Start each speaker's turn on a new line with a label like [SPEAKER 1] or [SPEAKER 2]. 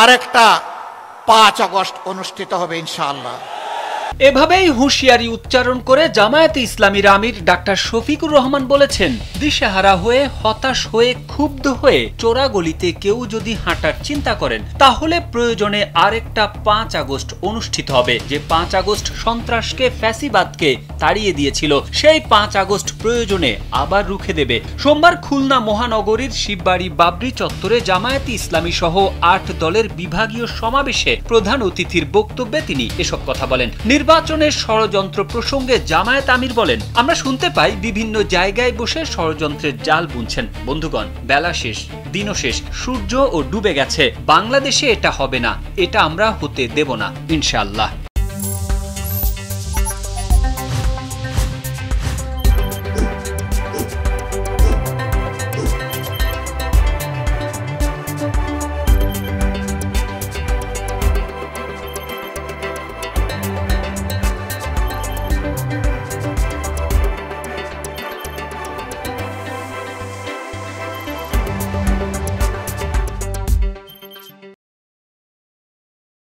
[SPEAKER 1] আরেকটা 5 আগস্ট অনুষ্ঠিত হবে ইনশাআল্লাহ।
[SPEAKER 2] এভাবেই হুঁশিয়ারি উচ্চারণ করে জামায়াতে ইসলামীর আমির ডাক্তার শফিকুর রহমান বলেছেন, দিশেহারা হয়ে, হতাশ হয়ে, ক্ষুব্ধ হয়ে চোরাগলিতে কেউ যদি হাঁটার চিন্তা করেন তাহলে প্রয়োজনে আরেকটা 5 আগস্ট অনুষ্ঠিত হবে। যে 5 আগস্ট সন্ত্রাসকে, ফ্যাসিবাদকে তাড়িয়ে দিয়েছিল, সেই 5 আগস্ট প্রয়োজনে আবার রুখে দেবে। সোমবার খুলনা মহানগরীর শিববাড়ি বাবরি চত্বরে জামায়াতে ইসলামী সহ 8 দলের বিভাগীয় সমাবেশে প্রধান অতিথির বক্তব্যে তিনি এসব কথা বলেন। নির্বাচনের ষড়যন্ত্র প্রসঙ্গে জামায়াত আমির বলেন, আমরা শুনতে পাই বিভিন্ন জায়গায় বসে ষড়যন্ত্রের জাল বুনছেন। বন্ধুগণ, বেলা শেষ, দিনও শেষ, সূর্য ও ডুবে গেছে। বাংলাদেশে এটা হবে না, এটা আমরা হতে দেব না ইনশাআল্লাহ।